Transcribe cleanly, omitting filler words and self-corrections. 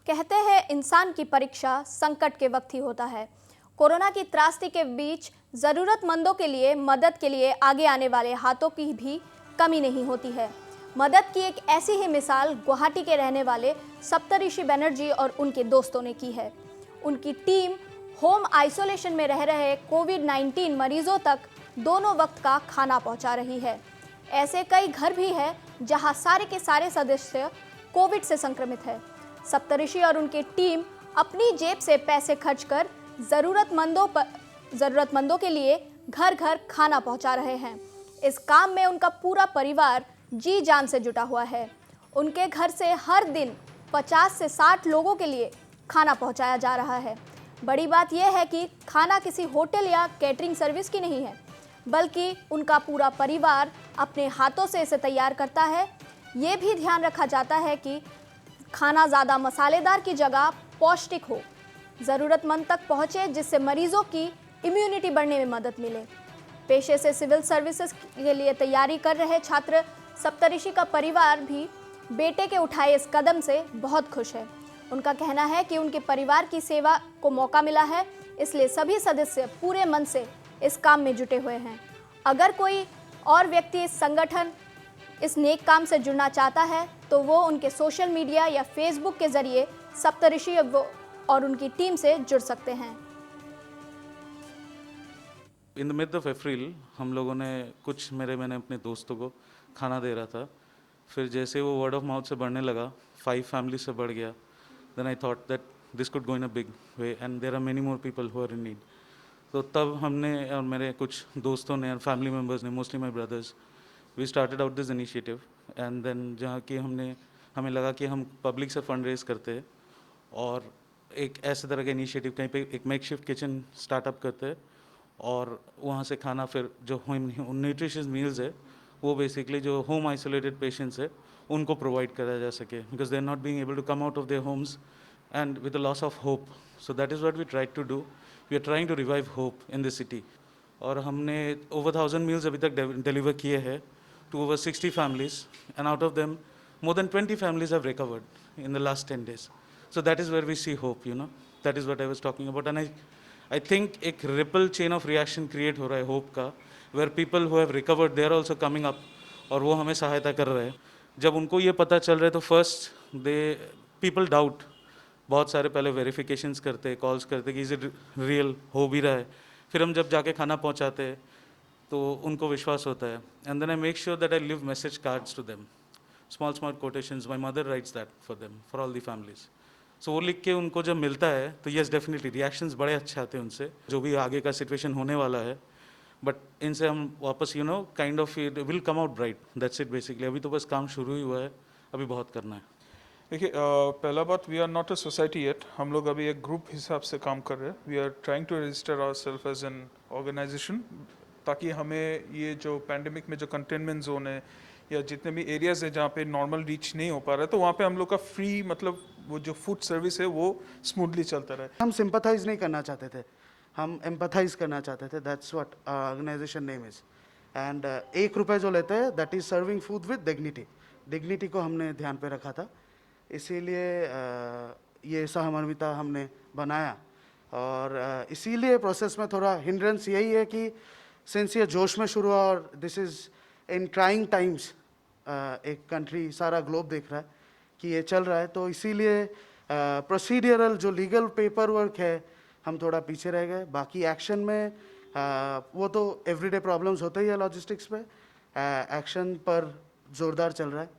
कहते हैं इंसान की परीक्षा संकट के वक्त ही होता है। कोरोना की त्रासदी के बीच ज़रूरतमंदों के लिए मदद के लिए आगे आने वाले हाथों की भी कमी नहीं होती है। मदद की एक ऐसी ही मिसाल गुवाहाटी के रहने वाले सप्तऋषि बनर्जी और उनके दोस्तों ने की है। उनकी टीम होम आइसोलेशन में रह रहे कोविड-19 मरीजों तक दोनों वक्त का खाना पहुंचा रही है। ऐसे कई घर भी हैं जहां सारे के सारे सदस्य कोविड से संक्रमित है। सप्तऋषि और उनकी टीम अपनी जेब से पैसे खर्च कर ज़रूरतमंदों के लिए घर घर खाना पहुंचा रहे हैं। इस काम में उनका पूरा परिवार जी जान से जुटा हुआ है। उनके घर से हर दिन 50 से 60 लोगों के लिए खाना पहुंचाया जा रहा है। बड़ी बात यह है कि खाना किसी होटल या कैटरिंग सर्विस की नहीं है, बल्कि उनका पूरा परिवार अपने हाथों से इसे तैयार करता है। ये भी ध्यान रखा जाता है कि खाना ज़्यादा मसालेदार की जगह पौष्टिक हो, ज़रूरतमंद तक पहुँचे, जिससे मरीजों की इम्यूनिटी बढ़ने में मदद मिले। पेशे से सिविल सर्विसेज के लिए तैयारी कर रहे छात्र सप्तऋषि का परिवार भी बेटे के उठाए इस कदम से बहुत खुश है। उनका कहना है कि उनके परिवार की सेवा को मौका मिला है, इसलिए सभी सदस्य पूरे मन से इस काम में जुटे हुए हैं। अगर कोई और व्यक्ति इस नेक काम से जुड़ना चाहता है तो वो उनके सोशल मीडिया या फेसबुक के जरिए सप्तऋषि और उनकी टीम से जुड़ सकते हैं। In the mid of April हम लोगों ने मैंने अपने दोस्तों को खाना दे रहा था। फिर जैसे वो वर्ड ऑफ माउथ से बढ़ने लगा, 5 फैमिली से बढ़ गया। Then I thought that this could go in a big way and there are many more people who are in need. तो तब हमने और मेरे कुछ दोस्तों ने और फैमिली मेम्बर्स ने, mostly my brothers, we started out this initiative. And then जहाँ कि हमें लगा कि हम पब्लिक से फंड रेज करते हैं और एक ऐसे तरह का इनिशिएटिव कहीं पे एक मेकशिफ्ट किचन स्टार्टअप करते हैं और वहाँ से खाना फिर जो न्यूट्रिशियस मील्स है वो बेसिकली जो होम आइसोलेटेड पेशेंट्स है उनको प्रोवाइड करा जा सके, because they are not being able to come out of their homes and with the loss of hope. So that is what we try to do. We are trying to revive hope in this city. और हमने over 1000 meals अभी तक deliver किए हैं to over 60 families, and out of them more than 20 families have recovered in the last 10 days. So that is where we see hope, that is what I was talking about. And I think एक ripple chain of reaction create हो रहा है hope का, where people who have recovered they are also coming up और वो हमें सहायता कर रहे हैं। जब उनको ये पता चल रहा है तो first people doubt, बहुत सारे पहले वेरिफिकेशंस करते, कॉल्स करते कि इज इट रियल, हो भी रहा है। फिर हम जब जाके खाना पहुंचाते हैं तो उनको विश्वास होता है। And then I make sure that I leave message cards to them, small quotations. My mother writes that for them, for all the families. So वो लिख के उनको जब मिलता है तो येस डेफिनेटली रिएक्शंस बड़े अच्छे आते हैं उनसे, जो भी आगे का सिचुएशन होने वाला है। बट इनसे हम वापस kind of it will come out bright. That's it basically. अभी तो बस काम शुरू ही हुआ है, अभी बहुत करना है। देखिए, पहला बात, we are not a society yet. हम लोग अभी एक ग्रुप हिसाब से काम कर रहे हैं। We are trying to register our self as an organization, ताकि हमें ये जो पैंडेमिक में जो कंटेनमेंट जोन है या जितने भी एरियाज है जहाँ पे नॉर्मल रीच नहीं हो पा रहा है, तो वहाँ पे हम लोग का फ्री मतलब वो जो फूड सर्विस है वो स्मूथली चलता रहे। हम सिंपथाइज नहीं करना चाहते थे, हम एम्पथाइज करना चाहते थे। That's what organization name is. And 1 रुपये जो लेते हैं that is serving food with dignity. Dignity को हमने ध्यान पे रखा था, इसीलिए ये सहमर्मिता हमने बनाया। और इसीलिए प्रोसेस में थोड़ा हिंड्रेंस यही है कि सिंस ये जोश में शुरू हुआ और this is in trying times, एक कंट्री सारा ग्लोब देख रहा है कि ये चल रहा है, तो इसीलिए प्रोसीडियरल जो लीगल पेपर वर्क है हम थोड़ा पीछे रह गए। बाकी एक्शन में वो तो एवरीडे प्रॉब्लम्स होते ही है लॉजिस्टिक्स पे, एक्शन पर ज़ोरदार चल रहा है।